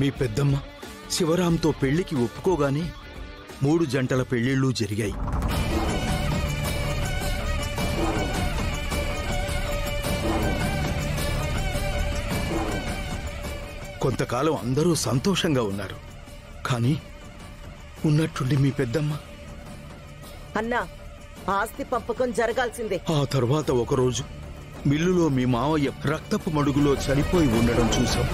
మీ పెద్దమ్మ శివరాంతో పెళ్లికి ఒప్పుకోగానే 3 జంటల పెళ్లిళ్ళు జరిగాయి. కొంతకాలం అందరూ సంతోషంగా ఉన్నారు. కానీ ఉన్నట్టుండి మీ పెద్దమ్మ అన్నా, ఆస్తి పంపకం జరగాల్సిందే. ఆ తర్వాత ఒకరోజు మిల్లులో మీ మావయ్య రక్తపు మడుగులో చనిపోయి ఉండడం చూశాం.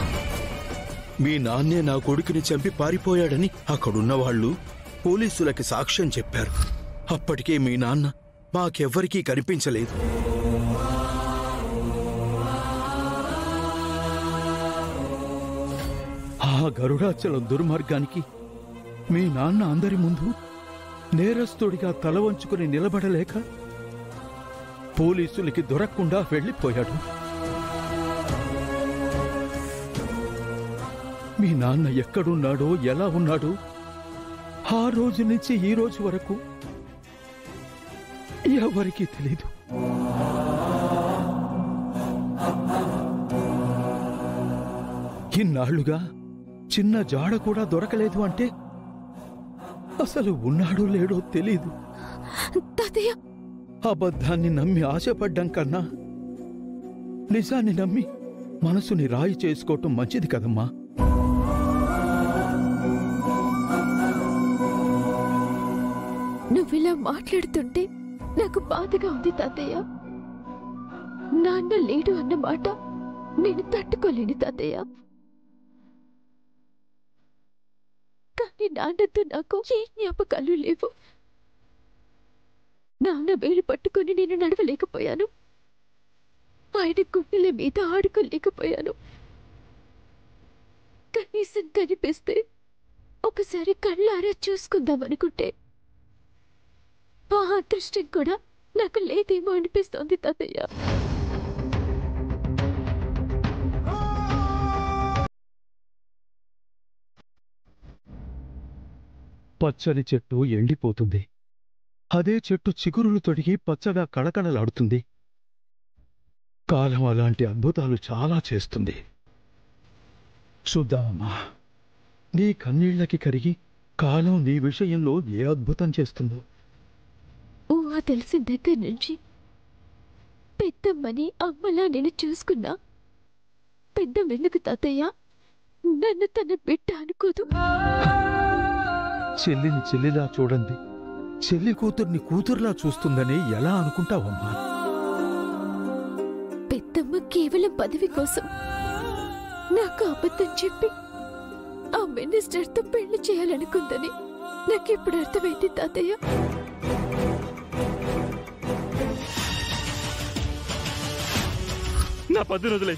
మీ నాన్నే నా కొడుకుని చంపి పారిపోయాడని అక్కడున్న వాళ్ళు పోలీసులకి సాక్ష్యం చెప్పారు. అప్పటికే మీ నాన్న మాకెవ్వరికీ కనిపించలేదు. ఆ గరుడాచలం దుర్మార్గానికి మీ నాన్న అందరి ముందు నేరస్తుడిగా తల వంచుకుని నిలబడలేక పోలీసులకి దొరకకుండా వెళ్లిపోయాడు. మీ నాన్న ఎక్కడున్నాడో ఎలా ఉన్నాడో ఆ రోజు నుంచి ఈ రోజు వరకు ఎవరికీ తెలీదు. ఇన్నాళ్లుగా చిన్న జాడ కూడా దొరకలేదు అంటే అసలు ఉన్నాడో లేడో తెలీదు. అబద్ధాన్ని నమ్మి ఆశపడ్డం కన్నా నిజాన్ని నమ్మి మనసుని రాయి చేసుకోవటం మంచిది కదమ్మా. నువ్విలా మాట్లాడుతుంటే నాకు బాధగా ఉంది తాతయ్య. నాన్న లేడు అన్నమాట నేను తట్టుకోలేని తాతయ్య. కానీ నాన్నతో నాకు ఏ జ్ఞాపకాలు లేవు. నాన్న వేలు పట్టుకుని నేను నడవలేకపోయాను. ఆయన గుండెల మీద ఆడుకోలేకపోయాను. కనీసం కనిపిస్తే ఒకసారి కళ్ళారా చూసుకుందామనుకుంటే ఆ అదృష్టం కూడా నాకు లేదేమో అనిపిస్తోంది తాతయ్య. పచ్చని చెట్టు ఎండిపోతుంది. అదే చెట్టు చిగురులు తొడిగి పచ్చగా కళకళలాడుతుంది. కాలం అలాంటి అద్భుతాలు చాలా చేస్తుంది. చూద్దామమ్మా, నీ కన్నీళ్లకి కరిగి కాలం నీ విషయంలో ఏ అద్భుతం చేస్తుందో. ఊహ తెలిసిన దగ్గర నుంచి పెద్దమ్మని అమ్మలా నేను చూసుకున్నా. పెద్దమ్మెందుకు తాతయ్య నన్ను తన బిడ్డ అనుకోదు? చెల్లిని చెల్లిలా చూడండి, చెల్లి కూతుర్ని కూతురులా చూస్తుందని ఎలా అనుకుంటావమ్మా? పెద్దమ్మ కేవలం పదవి కోసం నాకు అబద్ధం చెప్పి ఆ మినిస్టర్తో పెళ్లి చేయాలనుకుందని నాకెప్పుడు అర్థమైంది తాతయ్య. నా 10 రోజులై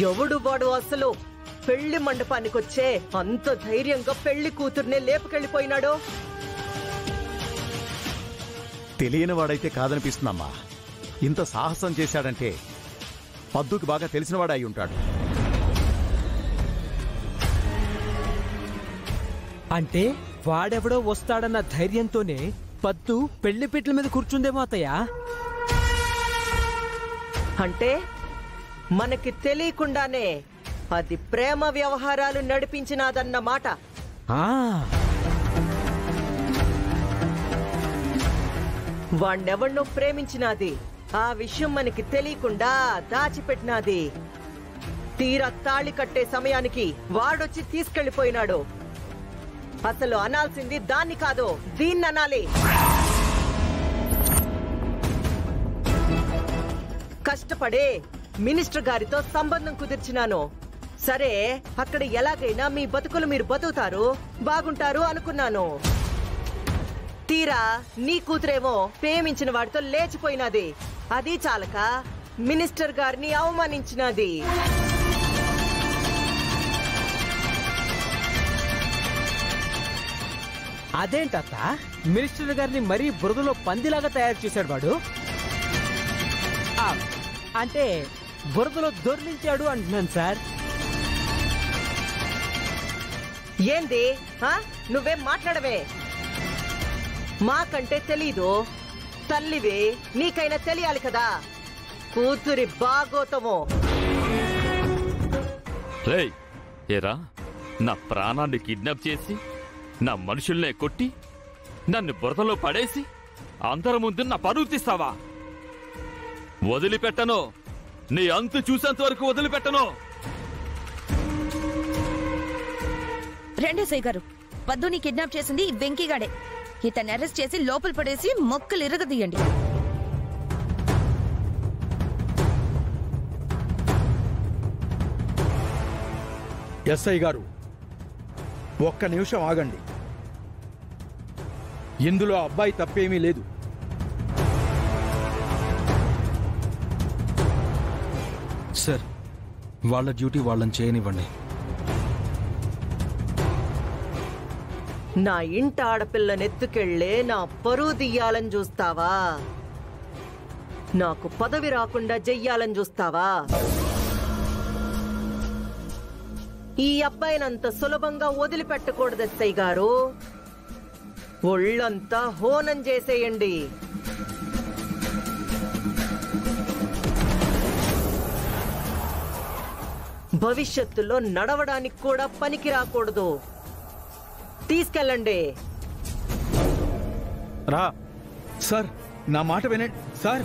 ఎవడు వాడు అసలు పెళ్లి మండపానికొచ్చే అంత ధైర్యంగా పెళ్లి కూతుర్నే లేపుకెళ్లిపోయినాడో? తెలియని వాడైతే కాదనిపిస్తుందమ్మా. ఇంత సాహసం చేశాడంటే పద్దుకి బాగా తెలిసినవాడు అయి ఉంటాడు. అంటే వాడెవడో వస్తాడన్న ధైర్యంతోనే పద్దు పెళ్లి పీటల మీద కూర్చుందేమో అత్తయ్య. అంటే మనకి తెలియకుండానే అది ప్రేమ వ్యవహారాలు నడిపించినాదన్నమాట. వాణ్ణెవన్నో ప్రేమించినాది, ఆ విషయం మనకి తెలియకుండా దాచిపెట్టినాది. తీరా తాళి కట్టే సమయానికి వాడొచ్చి తీసుకెళ్లిపోయినాడు. అసలు అనాల్సింది దాన్ని కాదు, దీన్ని అనాలి. కష్టపడే మినిస్టర్ గారితో సంబంధం కుదిర్చినాను. సరే, అక్కడ ఎలాగైనా మీ బతుకులు మీరు బతుకుతారు, బాగుంటారు అనుకున్నాను. తీరా నీ కూతురేమో ప్రేమించిన వాడితో లేచిపోయినది. అది చాలక మినిస్టర్ గారిని అవమానించినది. అదేంటత్త, మినిస్టర్ గారిని మరీ బురదలో పందిలాగా తయారు చేశాడు వాడు. అంటే బురదలో దొర్లించాడు అంటున్నాను సార్. ఏంది నువ్వేం మాట్లాడవే? మాకంటే తెలీదు, తల్లివి, నీకైనా తెలియాలి కదా కూతురి బాగోతము. రేయ్, ఏరా, నా ప్రాణాన్ని కిడ్నాప్ చేసి నా మనుషుల్నే కొట్టి నన్ను బురదలో పడేసి అందరి ముందు నా పరువు తీస్తావా? వదిలిపెట్టను, నీ అంతు చూసేంత వరకు వదిలిపెట్టను. రెండేసై గారు, పద్దుని కిడ్నాప్ చేసింది వెంకీగాడే. ఇతన్ని అరెస్ట్ చేసి లోపల పడేసి మొక్కలు ఇరగదీయండి. ఎస్ఐ గారు, ఒక్క నిమిషం ఆగండి. ఇందులో అబ్బాయి తప్పేమీ లేదు. సార్, వాళ్ళ డ్యూటీ వాళ్ళని చేయనివ్వండి. నా ఇంటి ఆడపిల్లనెత్తుకెళ్లే నా పరువు తీయాలని చూస్తావా? నాకు పదవి రాకుండా చెయ్యాలని చూస్తావా? ఈ అబ్బాయినంత సులభంగా వదిలిపెట్టకూడదు ఎస్ఐ గారు. ఒళ్ళంతా హోనం చేసేయండి. భవిష్యత్తులో నడవడానికి కూడా పనికి రాకూడదు. తీసుకెళ్ళండి. రా సార్, నా మాట వినండి సార్.